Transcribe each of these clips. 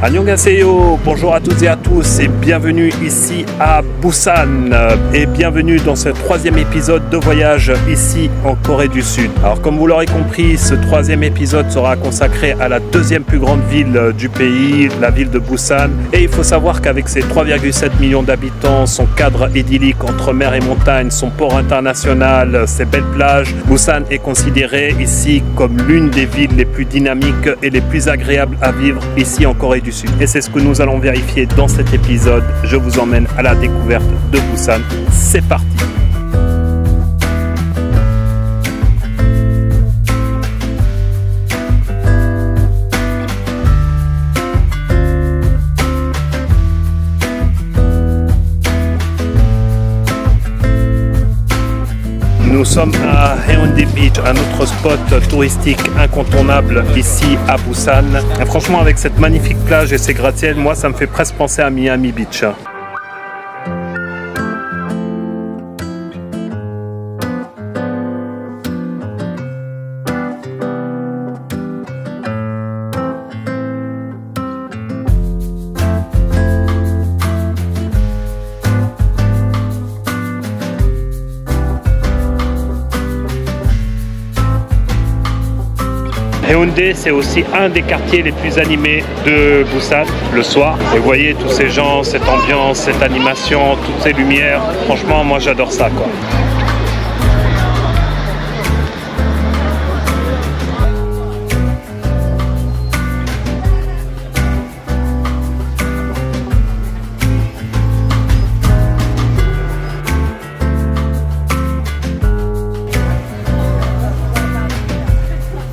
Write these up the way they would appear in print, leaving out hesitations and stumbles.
Annyeonghaseyo, bonjour à toutes et à tous et bienvenue ici à Busan et bienvenue dans ce troisième épisode de voyage ici en Corée du Sud. Alors comme vous l'aurez compris, ce troisième épisode sera consacré à la deuxième plus grande ville du pays, la ville de Busan. Et il faut savoir qu'avec ses 3,7 millions d'habitants, son cadre idyllique entre mer et montagne, son port international, ses belles plages, Busan est considérée ici comme l'une des villes les plus dynamiques et les plus agréables à vivre ici en Corée du Sud. Et c'est ce que nous allons vérifier dans cet épisode. Je vous emmène à la découverte de Busan. C'est parti! Nous sommes à Haeundae Beach, un autre spot touristique incontournable ici à Busan. Et franchement, avec cette magnifique plage et ces gratte-ciels, moi ça me fait presque penser à Miami Beach. Haeundae, c'est aussi un des quartiers les plus animés de Busan le soir. Et vous voyez tous ces gens, cette ambiance, cette animation, toutes ces lumières. Franchement, moi j'adore ça, quoi.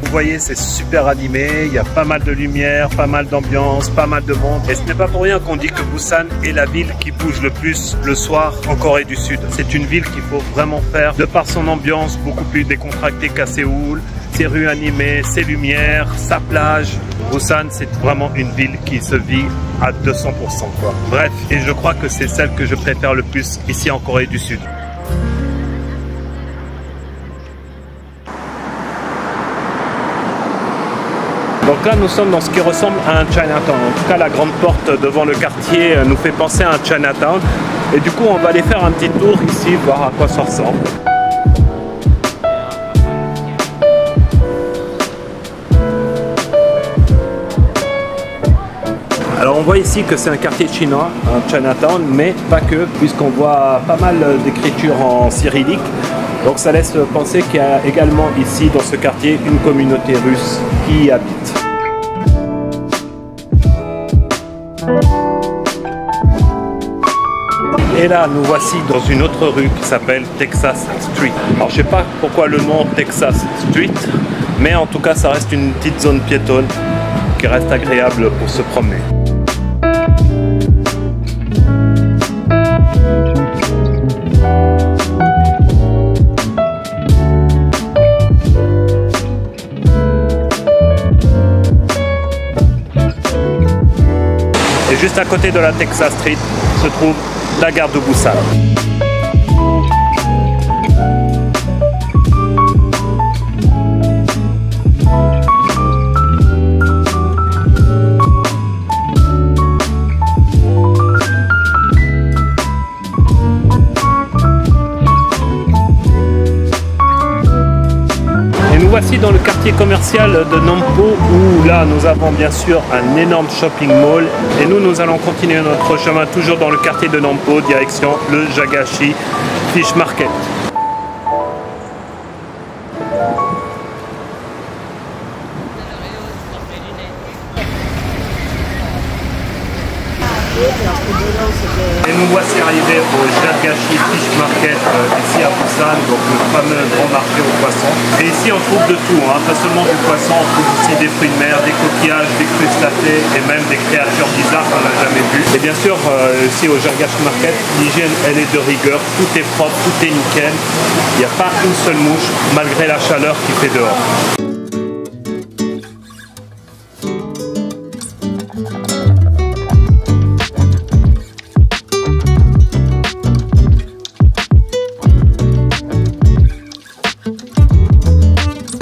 Vous voyez, c'est super animé, il y a pas mal de lumière, pas mal d'ambiance, pas mal de monde. Et ce n'est pas pour rien qu'on dit que Busan est la ville qui bouge le plus le soir en Corée du Sud. C'est une ville qu'il faut vraiment faire, de par son ambiance beaucoup plus décontractée qu'à Séoul, ses rues animées, ses lumières, sa plage. Busan, c'est vraiment une ville qui se vit à 200%, quoi. Bref, et je crois que c'est celle que je préfère le plus ici en Corée du Sud. Donc là, nous sommes dans ce qui ressemble à un Chinatown. En tout cas, la grande porte devant le quartier nous fait penser à un Chinatown. Et du coup, on va aller faire un petit tour ici, voir à quoi ça ressemble. Alors on voit ici que c'est un quartier chinois, un Chinatown, mais pas que, puisqu'on voit pas mal d'écritures en cyrillique. Donc ça laisse penser qu'il y a également ici, dans ce quartier, une communauté russe qui y habite. Et là, nous voici dans une autre rue qui s'appelle Texas Street. Alors je sais pas pourquoi le nom Texas Street, mais en tout cas ça reste une petite zone piétonne qui reste agréable pour se promener. Et juste à côté de la Texas Street se trouve la gare de Busan. Nous voici dans le quartier commercial de Nampo où là nous avons bien sûr un énorme shopping mall et nous allons continuer notre chemin toujours dans le quartier de Nampo direction le Jagashi Fish Market. Et nous voici arrivés au Jagashi Fish Market ici à Busan, donc le fameux grand marché aux poissons. Et ici on trouve de tout, hein, pas seulement du poisson, on trouve aussi des fruits de mer, des coquillages, des crustacés et même des créatures bizarres qu'on n'a jamais vues. Et bien sûr, ici au Jagashi Market, l'hygiène elle est de rigueur, tout est propre, tout est nickel. Il n'y a pas une seule mouche malgré la chaleur qu'il fait dehors.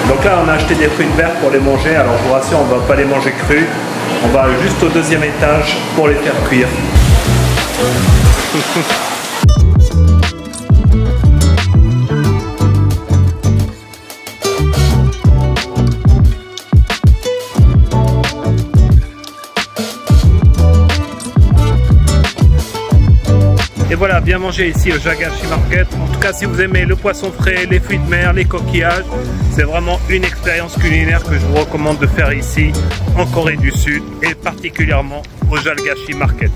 Donc là on a acheté des fruits de mer pour les manger, alors je vous rassure on ne va pas les manger crus, On va juste au deuxième étage pour les faire cuire. Et voilà, bien manger ici au Jalgashi Market. En tout cas, si vous aimez le poisson frais, les fruits de mer, les coquillages, c'est vraiment une expérience culinaire que je vous recommande de faire ici en Corée du Sud et particulièrement au Jalgashi Market.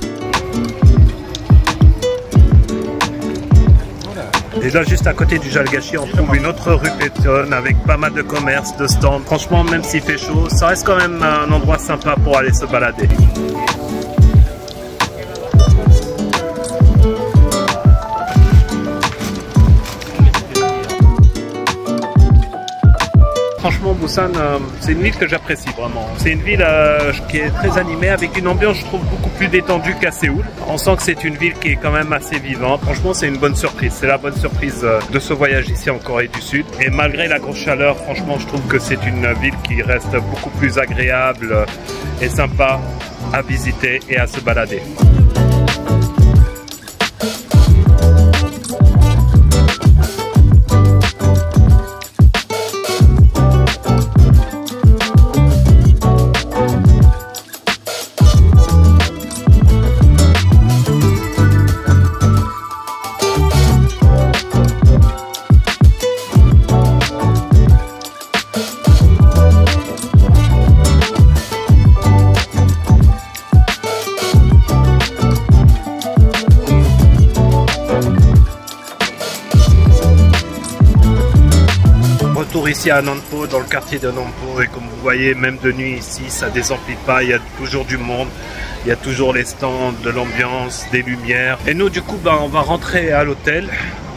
Et là, juste à côté du Jalgashi, on trouve une autre rue piétonne avec pas mal de commerces, de stands. Franchement, même s'il fait chaud, ça reste quand même un endroit sympa pour aller se balader. Franchement, Busan, c'est une ville que j'apprécie vraiment. C'est une ville qui est très animée, avec une ambiance, je trouve, beaucoup plus détendue qu'à Séoul. On sent que c'est une ville qui est quand même assez vivante. Franchement, c'est une bonne surprise. C'est la bonne surprise de ce voyage ici en Corée du Sud. Et malgré la grosse chaleur, franchement, je trouve que c'est une ville qui reste beaucoup plus agréable et sympa à visiter et à se balader. Retour ici à Nonpo, dans le quartier de Nonpo, et comme vous voyez, même de nuit ici, ça désemplit pas, il y a toujours du monde, il y a toujours les stands, de l'ambiance, des lumières. Et nous, du coup, on va rentrer à l'hôtel.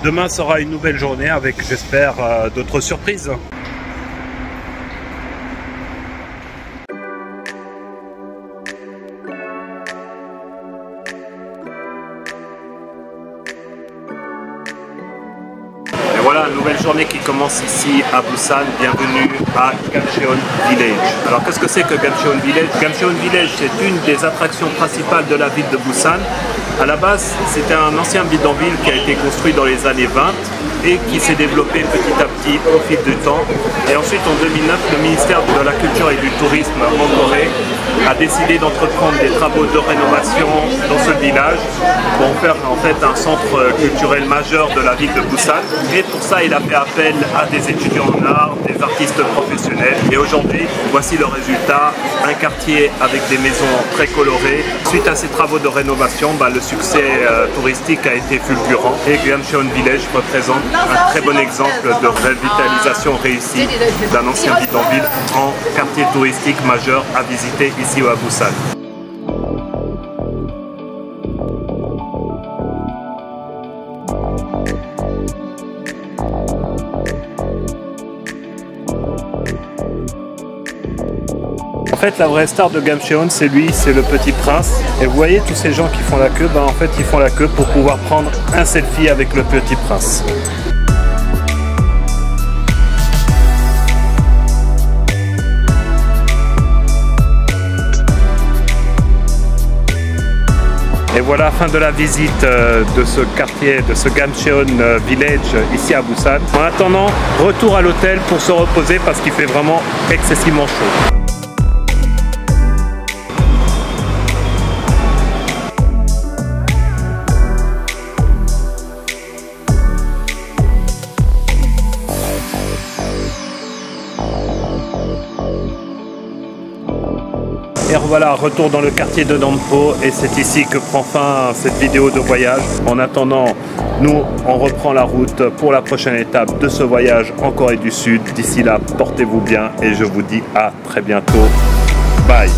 Demain sera une nouvelle journée avec, j'espère, d'autres surprises. Voilà, une nouvelle journée qui commence ici à Busan. Bienvenue à Gamcheon Village. Alors qu'est-ce que c'est que Gamcheon Village? Gamcheon Village, c'est une des attractions principales de la ville de Busan. À la base, c'était un ancien bidonville qui a été construit dans les années 20 et qui s'est développé petit à petit au fil du temps. Et ensuite, en 2009, le ministère de la Culture et du Tourisme en Corée a décidé d'entreprendre des travaux de rénovation dans ce village pour en faire en fait un centre culturel majeur de la ville de Busan. Et pour ça, il a fait appel à des étudiants en art, des artistes professionnels. Et aujourd'hui, voici le résultat, un quartier avec des maisons très colorées. Suite à ces travaux de rénovation, le succès touristique a été fulgurant. Et Gamcheon Village représente un très bon exemple de revitalisation réussie d'un ancien bidonville en quartier touristique majeur à visiter ici à Busan. En fait, la vraie star de Gamcheon, c'est lui, c'est le Petit Prince. Et vous voyez tous ces gens qui font la queue, en fait, ils font la queue pour pouvoir prendre un selfie avec le Petit Prince. Et voilà, fin de la visite de ce quartier, de ce Gamcheon Village ici à Busan. En attendant, retour à l'hôtel pour se reposer parce qu'il fait vraiment excessivement chaud. Et voilà, retour dans le quartier de Nonpo et c'est ici que prend fin cette vidéo de voyage. En attendant, nous, on reprend la route pour la prochaine étape de ce voyage en Corée du Sud. D'ici là, portez-vous bien et je vous dis à très bientôt. Bye!